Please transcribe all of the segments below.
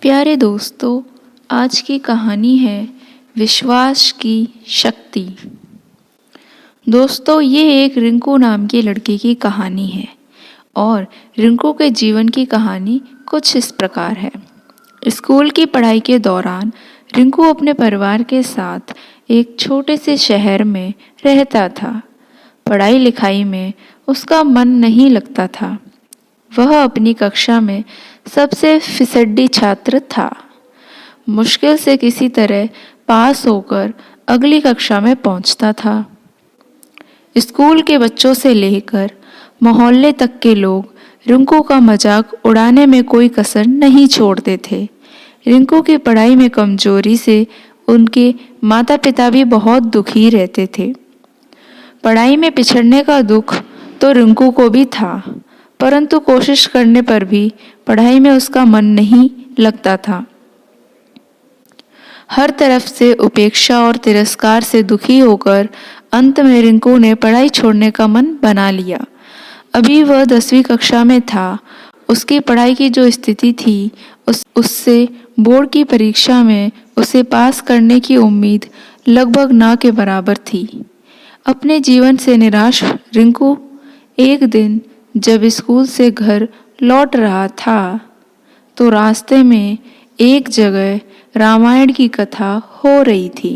प्यारे दोस्तों, आज की कहानी है विश्वास की शक्ति। दोस्तों, ये एक रिंकू नाम के लड़के की कहानी है और रिंकू के जीवन की कहानी कुछ इस प्रकार है। स्कूल की पढ़ाई के दौरान रिंकू अपने परिवार के साथ एक छोटे से शहर में रहता था। पढ़ाई लिखाई में उसका मन नहीं लगता था। वह अपनी कक्षा में सबसे फिसड्डी छात्र था। मुश्किल से किसी तरह पास होकर अगली कक्षा में पहुंचता था। स्कूल के बच्चों से लेकर मोहल्ले तक के लोग रिंकू का मजाक उड़ाने में कोई कसर नहीं छोड़ते थे। रिंकू की पढ़ाई में कमजोरी से उनके माता पिता भी बहुत दुखी रहते थे। पढ़ाई में पिछड़ने का दुख तो रिंकू को भी था, परंतु कोशिश करने पर भी पढ़ाई में उसका मन नहीं लगता था। हर तरफ से उपेक्षा और तिरस्कार से दुखी होकर अंत में रिंकू ने पढ़ाई छोड़ने का मन बना लिया। अभी वह 10वीं कक्षा में था। उसकी पढ़ाई की जो स्थिति थी उससे बोर्ड की परीक्षा में उसे पास करने की उम्मीद लगभग ना के बराबर थी। अपने जीवन से निराश रिंकू एक दिन जब स्कूल से घर लौट रहा था तो रास्ते में एक जगह रामायण की कथा हो रही थी।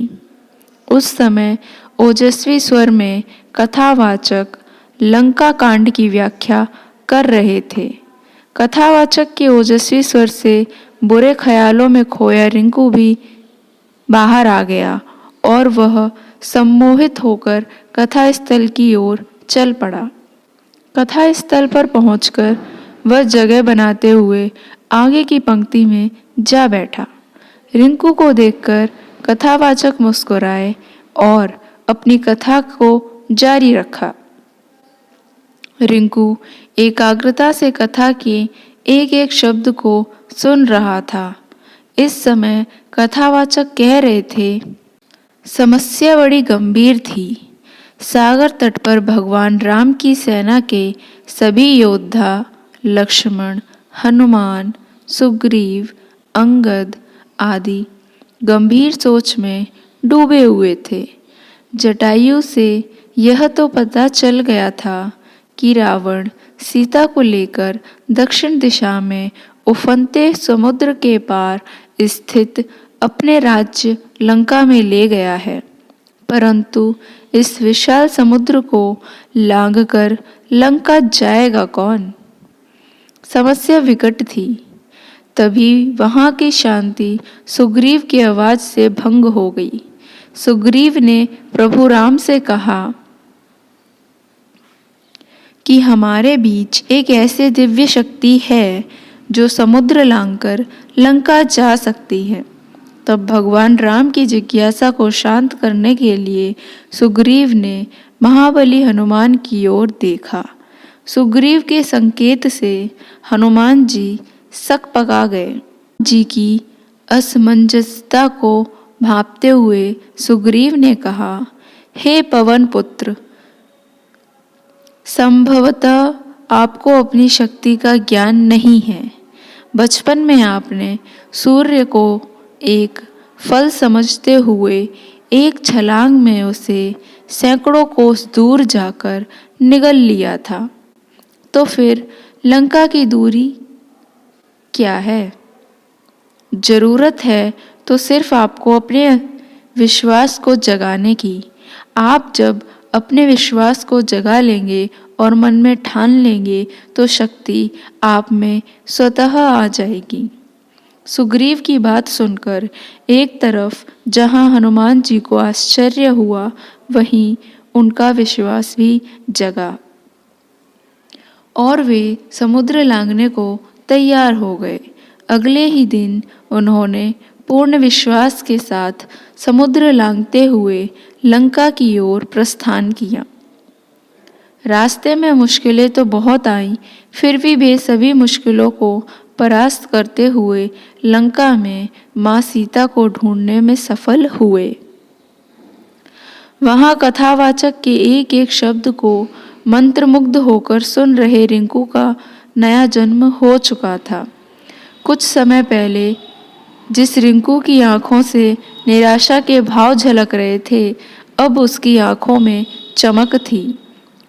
उस समय ओजस्वी स्वर में कथावाचक लंका कांड की व्याख्या कर रहे थे। कथावाचक के ओजस्वी स्वर से बुरे ख्यालों में खोया रिंकू भी बाहर आ गया और वह सम्मोहित होकर कथा स्थल की ओर चल पड़ा। कथा स्थल पर पहुंचकर वह जगह बनाते हुए आगे की पंक्ति में जा बैठा। रिंकू को देखकर कथावाचक मुस्कुराए और अपनी कथा को जारी रखा। रिंकू एकाग्रता से कथा के एक एक शब्द को सुन रहा था। इस समय कथावाचक कह रहे थे, समस्या बड़ी गंभीर थी। सागर तट पर भगवान राम की सेना के सभी योद्धा लक्ष्मण, हनुमान, सुग्रीव, अंगद आदि गंभीर सोच में डूबे हुए थे। जटायु से यह तो पता चल गया था कि रावण सीता को लेकर दक्षिण दिशा में उफनते समुद्र के पार स्थित अपने राज्य लंका में ले गया है, परंतु इस विशाल समुद्र को लांघकर लंका जाएगा कौन? समस्या विकट थी। तभी वहां की शांति सुग्रीव की आवाज से भंग हो गई। सुग्रीव ने प्रभु राम से कहा कि हमारे बीच एक ऐसी दिव्य शक्ति है जो समुद्र लांघकर लंका जा सकती है। तब भगवान राम की जिज्ञासा को शांत करने के लिए सुग्रीव ने महाबली हनुमान की ओर देखा। सुग्रीव के संकेत से हनुमान जी सकपका गए। जी की असमंजसता को भांपते हुए सुग्रीव ने कहा, हे पवन पुत्र, संभवतः आपको अपनी शक्ति का ज्ञान नहीं है। बचपन में आपने सूर्य को एक फल समझते हुए एक छलांग में उसे सैकड़ों कोस दूर जाकर निगल लिया था। तो फिर लंका की दूरी क्या है? जरूरत है तो सिर्फ आपको अपने विश्वास को जगाने की। आप जब अपने विश्वास को जगा लेंगे और मन में ठान लेंगे तो शक्ति आप में स्वतः आ जाएगी। सुग्रीव की बात सुनकर एक तरफ जहां हनुमान जी को आश्चर्य हुआ, वहीं उनका विश्वास भी जगा और वे समुद्र लांघने को तैयार हो गए। अगले ही दिन उन्होंने पूर्ण विश्वास के साथ समुद्र लांघते हुए लंका की ओर प्रस्थान किया। रास्ते में मुश्किलें तो बहुत आईं, फिर भी वे सभी मुश्किलों को परास्त करते हुए लंका में मां सीता को ढूंढने में सफल हुए। वहां कथावाचक के एक एक शब्द को मंत्रमुग्ध होकर सुन रहे रिंकू का नया जन्म हो चुका था। कुछ समय पहले जिस रिंकू की आंखों से निराशा के भाव झलक रहे थे, अब उसकी आंखों में चमक थी।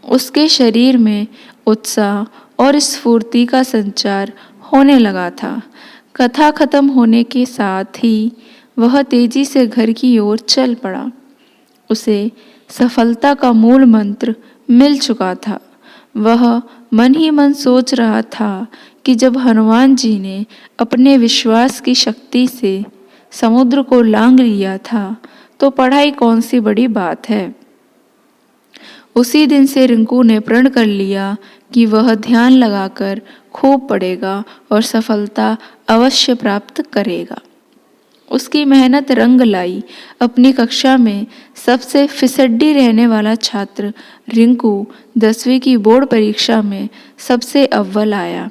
उसके शरीर में उत्साह और स्फूर्ति का संचार होने लगा था। कथा खत्म होने के साथ ही वह तेजी से घर की ओर चल पड़ा। उसे सफलता का मूल मंत्र मिल चुका था। वह मन ही मन सोच रहा था कि जब हनुमान जी ने अपने विश्वास की शक्ति से समुद्र को लांघ लिया था, तो पढ़ाई कौन सी बड़ी बात है। उसी दिन से रिंकू ने प्रण कर लिया कि वह ध्यान लगाकर खूब पढ़ेगा और सफलता अवश्य प्राप्त करेगा। उसकी मेहनत रंग लाई। अपनी कक्षा में सबसे फिसड्डी रहने वाला छात्र रिंकू 10वीं की बोर्ड परीक्षा में सबसे अव्वल आया।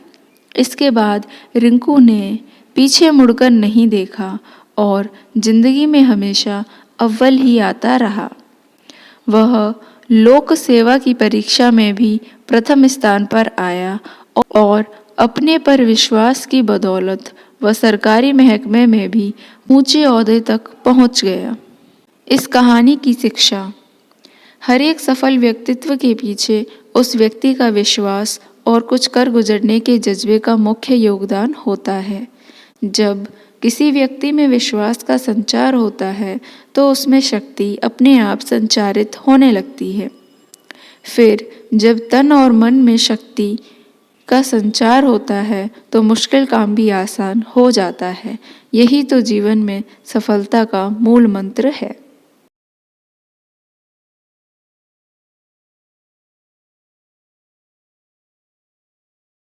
इसके बाद रिंकू ने पीछे मुड़कर नहीं देखा और जिंदगी में हमेशा अव्वल ही आता रहा। वह लोक सेवा की परीक्षा में भी प्रथम स्थान पर आया और अपने पर विश्वास की बदौलत वह सरकारी महकमे में भी ऊंचे ओहदे तक पहुंच गया। इस कहानी की शिक्षा: हर एक सफल व्यक्तित्व के पीछे उस व्यक्ति का विश्वास और कुछ कर गुजरने के जज्बे का मुख्य योगदान होता है। जब किसी व्यक्ति में विश्वास का संचार होता है तो उसमें शक्ति अपने आप संचारित होने लगती है। फिर जब तन और मन में शक्ति का संचार होता है तो मुश्किल काम भी आसान हो जाता है। यही तो जीवन में सफलता का मूल मंत्र है।